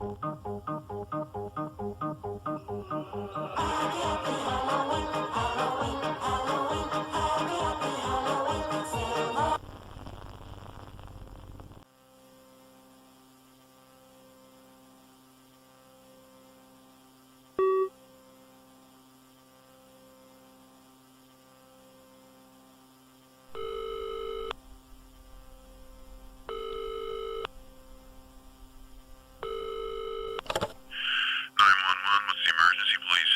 What's the emergency, please?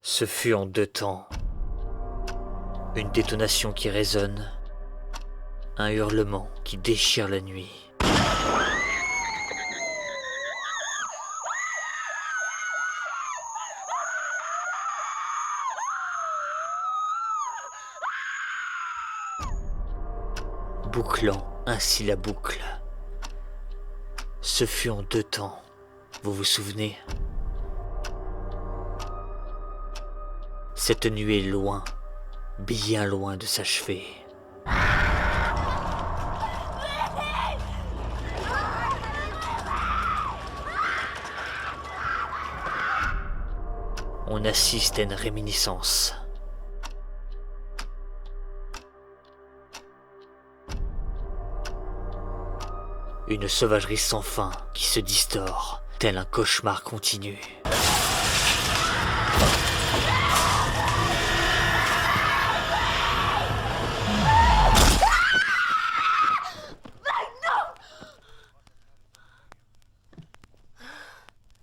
Ce fut en 2 temps. Une détonation qui résonne, un hurlement qui déchire la nuit. Bouclant ainsi la boucle. Ce fut en 2 temps, vous vous souvenez? Cette nuit est loin, bien loin de s'achever. On assiste à une réminiscence. Une sauvagerie sans fin qui se distord, tel un cauchemar continu.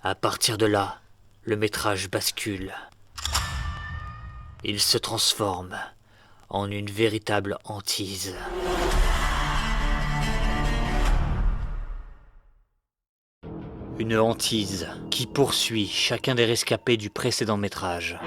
À partir de là, le métrage bascule. Il se transforme en une véritable hantise. Une hantise qui poursuit chacun des rescapés du précédent métrage.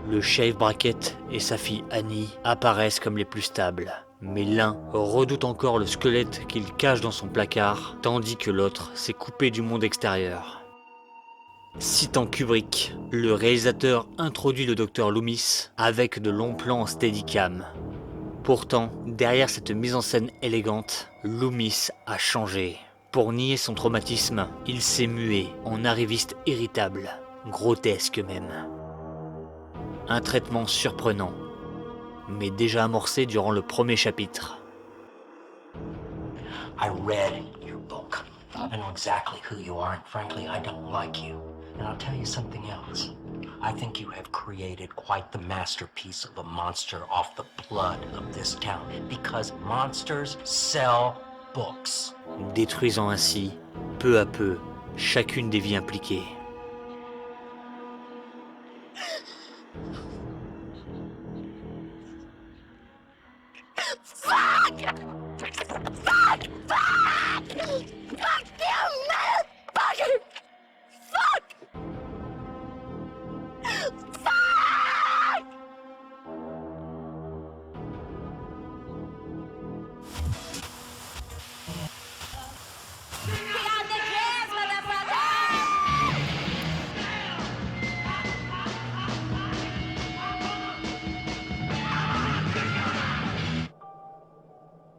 Le Shave Brackett et sa fille Annie apparaissent comme les plus stables, mais l'un redoute encore le squelette qu'il cache dans son placard, tandis que l'autre s'est coupé du monde extérieur. Citant Kubrick, le réalisateur introduit le docteur Loomis avec de longs plans en steadicam. Pourtant, derrière cette mise en scène élégante, Loomis a changé. Pour nier son traumatisme, il s'est mué en arriviste irritable, grotesque même. Un traitement surprenant, mais déjà amorcé durant le premier chapitre. I read your book. I know exactly who you are, and frankly, I don't like you. And I'll tell you something else. I think you have created quite the masterpiece of a monster off the blood of this town, because monsters sell books. Détruisant ainsi, peu à peu, chacune des vies impliquées.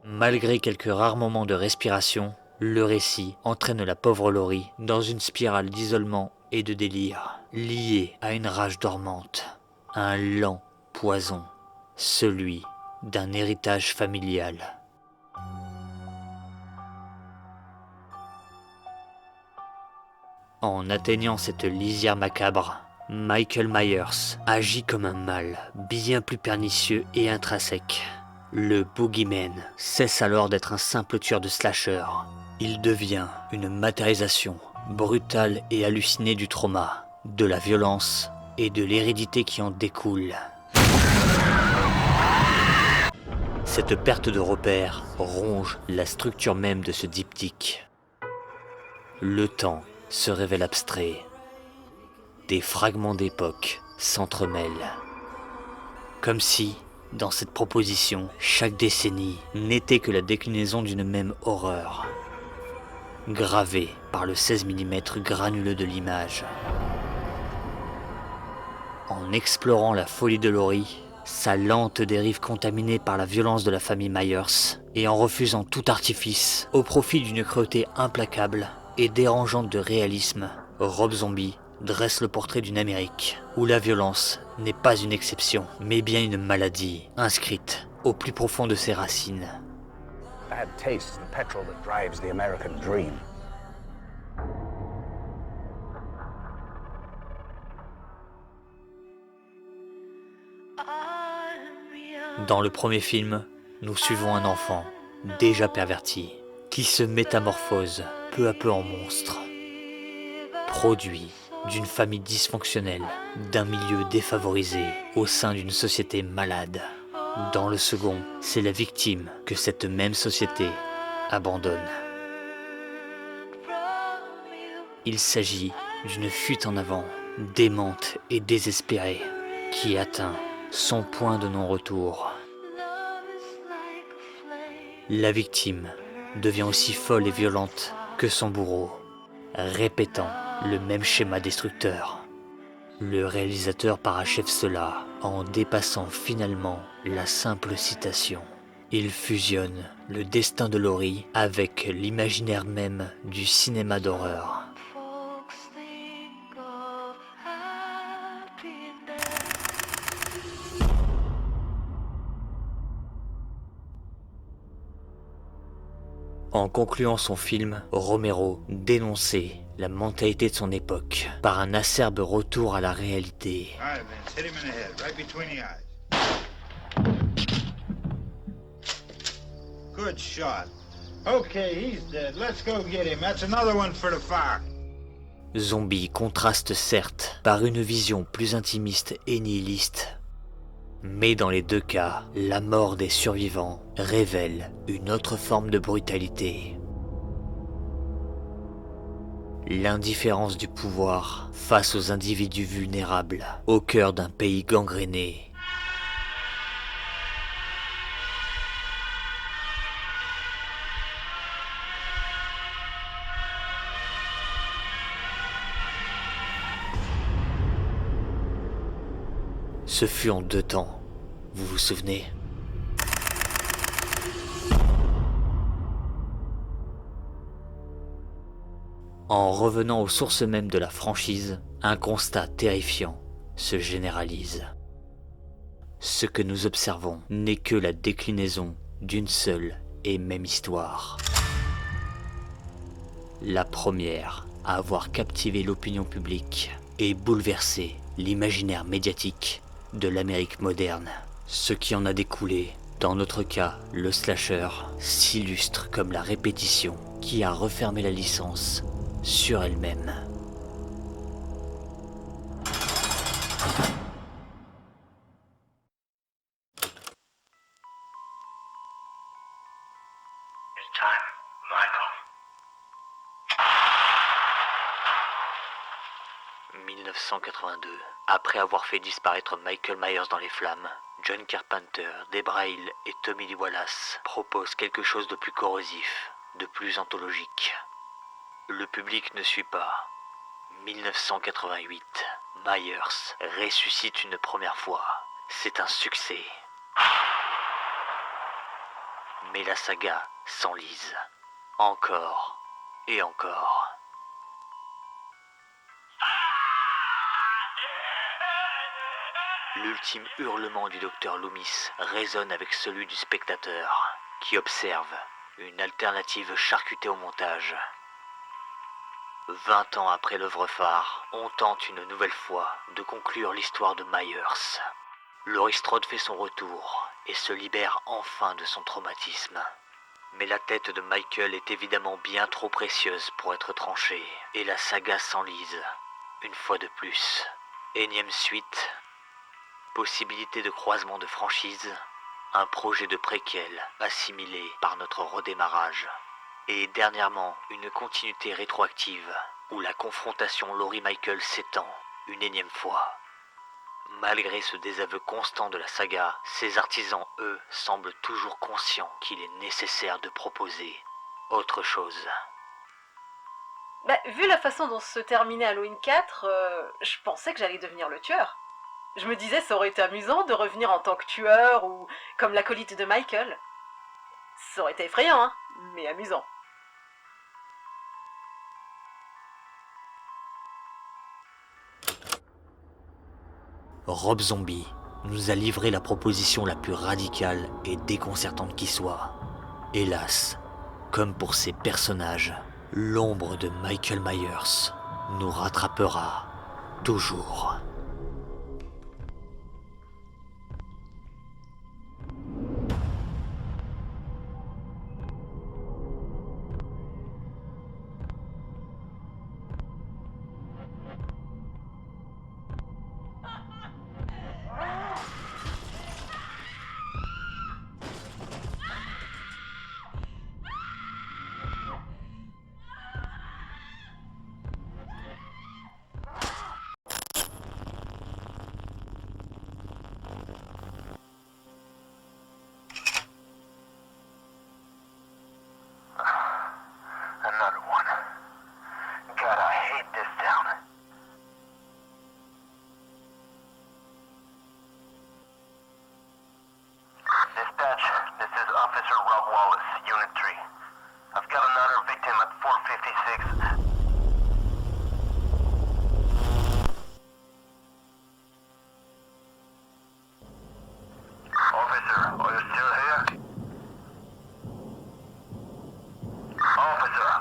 Malgré quelques rares moments de respiration, le récit entraîne la pauvre Laurie dans une spirale d'isolement et de délire, liée à une rage dormante, un lent poison, celui d'un héritage familial. En atteignant cette lisière macabre, Michael Myers agit comme un mal bien plus pernicieux et intrinsèque. Le Boogeyman cesse alors d'être un simple tueur de slasher. Il devient une matérialisation brutale et hallucinée du trauma, de la violence et de l'hérédité qui en découle. Cette perte de repère ronge la structure même de ce diptyque. Le temps se révèle abstrait. Des fragments d'époque s'entremêlent. Comme si, dans cette proposition, chaque décennie n'était que la déclinaison d'une même horreur, gravée par le 16 mm granuleux de l'image. En explorant la folie de Laurie, sa lente dérive contaminée par la violence de la famille Myers, et en refusant tout artifice au profit d'une cruauté implacable et dérangeante de réalisme, Rob Zombie dresse le portrait d'une Amérique où la violence n'est pas une exception, mais bien une maladie inscrite au plus profond de ses racines. Bad taste is the petrol that drives the American dream. Dans le premier film, nous suivons un enfant, déjà perverti, qui se métamorphose peu à peu en monstre. Produit d'une famille dysfonctionnelle, d'un milieu défavorisé, au sein d'une société malade. Dans le second, c'est la victime que cette même société abandonne. Il s'agit d'une fuite en avant, démente et désespérée, qui atteint son point de non-retour. La victime devient aussi folle et violente que son bourreau, répétant le même schéma destructeur. Le réalisateur parachève cela en dépassant finalement la simple citation. Il fusionne le destin de Laurie avec l'imaginaire même du cinéma d'horreur. En concluant son film, Romero dénonçait la mentalité de son époque par un acerbe retour à la réalité. All right, Vince, hit him in the head, right between the eyes. Good shot. Okay, he's dead. Let's go get him. That's another one for the fire. Zombie contraste certes par une vision plus intimiste et nihiliste. Mais dans les deux cas, la mort des survivants révèle une autre forme de brutalité. L'indifférence du pouvoir face aux individus vulnérables au cœur d'un pays gangréné. Ce fut en 2 temps, vous vous souvenez ? En revenant aux sources mêmes de la franchise, un constat terrifiant se généralise. Ce que nous observons n'est que la déclinaison d'une seule et même histoire. La première à avoir captivé l'opinion publique et bouleversé l'imaginaire médiatique de l'Amérique moderne. Ce qui en a découlé, dans notre cas, le slasher, s'illustre comme la répétition qui a refermé la licence sur elle-même. It's time, Michael. 1982. Après avoir fait disparaître Michael Myers dans les flammes, John Carpenter, Debra Hill et Tommy Lee Wallace proposent quelque chose de plus corrosif, de plus anthologique. Le public ne suit pas. 1988. Myers ressuscite une première fois. C'est un succès. Mais la saga s'enlise. Encore et encore. L'ultime hurlement du docteur Loomis résonne avec celui du spectateur, qui observe une alternative charcutée au montage. 20 ans après l'œuvre phare, on tente une nouvelle fois de conclure l'histoire de Myers. Laurie Strode fait son retour et se libère enfin de son traumatisme. Mais la tête de Michael est évidemment bien trop précieuse pour être tranchée, et la saga s'enlise, une fois de plus. Énième suite, possibilité de croisement de franchise, un projet de préquel assimilé par notre redémarrage. Et dernièrement, une continuité rétroactive où la confrontation Laurie-Michael s'étend une énième fois. Malgré ce désaveu constant de la saga, ses artisans, eux, semblent toujours conscients qu'il est nécessaire de proposer autre chose. Bah, vu la façon dont se terminait Halloween 4, je pensais que j'allais devenir le tueur. Je me disais ça aurait été amusant de revenir en tant que tueur ou comme l'acolyte de Michael. Ça aurait été effrayant, hein, mais amusant. Rob Zombie nous a livré la proposition la plus radicale et déconcertante qui soit. Hélas, comme pour ces personnages, l'ombre de Michael Myers nous rattrapera toujours. Another one. God, I hate this town. Dispatch, this is Officer Rob Wallace, Unit 3. I've got another victim at 456. Officer, are you still here? Officer!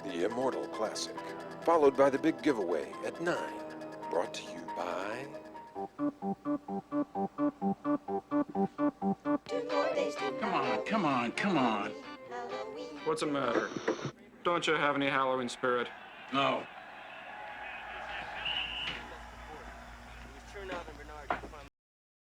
The Immortal Classic, followed by the big giveaway at 9. Brought to you by... Come on. What's the matter? Don't you have any Halloween spirit? No,